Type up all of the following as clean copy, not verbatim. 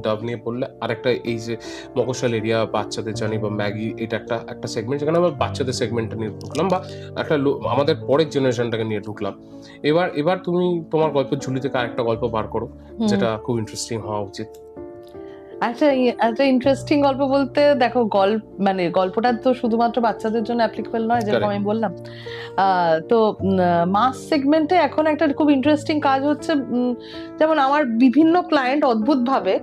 ডাব নিয়ে পড়লে আরেকটা এই যে মফস্বল এরিয়া বাচ্চাদের জানি বা ম্যাগি, এটা একটা একটা সেগমেন্ট যেখানে আমরা বাচ্চাদের সেগমেন্টটা নিয়ে ঢুকলাম বা একটা আমাদের পরের জেনারেশনটাকে নিয়ে ঢুকলাম। এবার এবার তুমি তোমার গল্পের ঝুলি থেকে আরেকটা গল্প বার করো যেটা খুব ইন্টারেস্টিং হওয়া উচিত। আচ্ছা, একটা ইন্টারেস্টিং গল্প বলতে দেখো, মানে গল্পটা তো শুধুমাত্র বাচ্চাদের জন্য অ্যাপ্লিকেবল নয়, যেরকম আমি বললাম। তো মাস সেগমেন্টে এখন একটা খুব ইন্টারেস্টিং কাজ হচ্ছে, যেমন আমার বিভিন্ন ক্লায়েন্ট অদ্ভুতভাবে,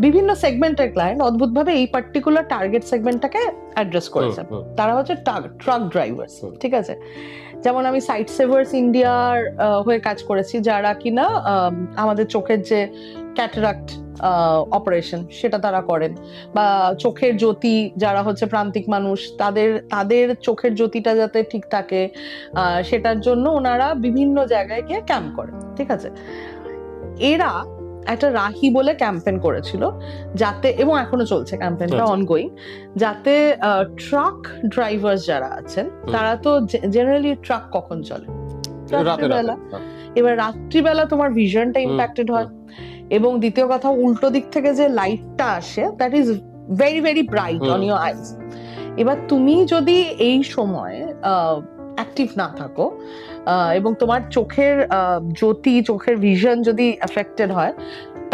বিভিন্ন সেগমেন্টের ক্লায়েন্ট অদ্ভুতভাবে এই পার্টিকুলার টার্গেট সেগমেন্টটাকে অ্যাড্রেস করেছে। তারা হচ্ছে ট্রাক ড্রাইভার্স, ঠিক আছে? যেমন আমি সাইট সেভার্স ইন্ডিয়ার হয়ে কাজ করেছি, যারা কিনা আমাদের চোখের যে ক্যাটারাক্ট অপারেশন সেটা তারা করেন, বা চোখের জ্যোতি, যারা হচ্ছে প্রান্তিক মানুষ, তাদের চোখের জ্যোতিটা যাতে ঠিক থাকে সেটার জন্য ওনারা বিভিন্ন জায়গায় গিয়ে ক্যাম্প করেন, ঠিক আছে? এরা একটা রাহি বলে ক্যাম্পেইন করেছিল, যাতে, এবং এখনো চলছে ক্যাম্পেইনটা অনগোয়িং, যাতে ট্রাক ড্রাইভার্স যারা আছেন তারা তো জেনারেলি ট্রাক কখন চলে? রাত্রিবেলা। এবার রাত্রিবেলা তোমার ভিশনটা ইম্প্যাক্টেড হয়, এবং দ্বিতীয় কথা, উল্টো দিক থেকে যে লাইটটা আসে that is very very bright on your eyes. এবার তুমি যদি এই সময় অ্যাক্টিভ না থাকো এবং তোমার চোখের জ্যোতি, চোখের ভিশন যদি এফেক্টেড হয়,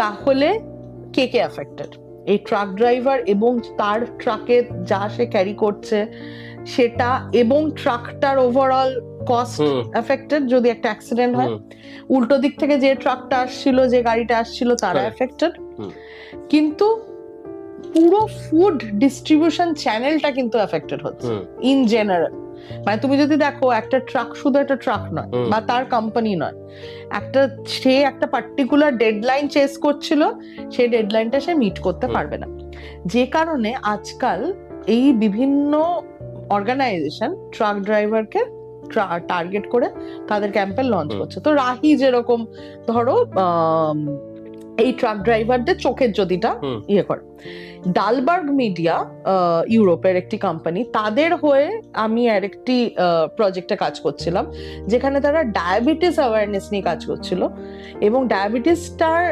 তাহলে কে কে এফেক্টেড? এই ট্রাক ড্রাইভার এবং তার ট্রাকে যা সে ক্যারি করছে সেটা, এবং ট্রাকটার ওভারঅল কস্ট এফেক্টেড যদি একটা অ্যাক্সিডেন্ট হয়। উল্টো দিক থেকে যে ট্রাকটা আসছিল, যে গাড়িটা আসছিল, তারা এফেক্টেড। কিন্তু পুরো ফুড ডিস্ট্রিবিউশন চ্যানেলটা কিন্তু এফেক্টেড হচ্ছে ইন জেনারেল। মানে তুমি যদি দেখো, একটা ট্রাক শুধু একটা ট্রাক নয়, বা তার কোম্পানি নয়, সে একটা পার্টিকুলার ডেডলাইন চেস করছিল, সেই ডেডলাইনটা সে মিট করতে পারবে না। যে কারণে আজকাল এই বিভিন্ন অর্গানাইজেশন ট্রাক ড্রাইভারকে টার্গেট করে তাদের ক্যাম্পেইন লঞ্চ করছে। তো রাহি যেরকম, ধরো এই ট্রাক ড্রাইভারদের চোখের জ্যোতিটা ইয়ে করে। ডালবার্গ মিডিয়া, ইউরোপের একটি কোম্পানি, তাদের হয়ে আমি আরেকটি প্রজেক্টে কাজ করছিলাম, যেখানে তারা ডায়াবেটিস অ্যাওয়ারনেস নিয়ে কাজ করছিল। এবং ডায়াবেটিসটার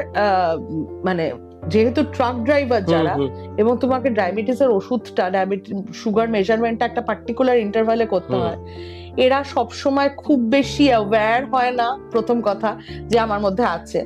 মানে, যেহেতু ট্রাক ড্রাইভার যারা, এবং তোমাকে ডায়াবেটিসের ওষুধটা, সুগার মেজারমেন্টটা একটা পার্টিকুলার ইন্টারভালে করতে হয়, এরা সবসময় খুব বেশি অ্যাওয়্যার হয় না, প্রথম কথা, যে আমার মধ্যে আছে।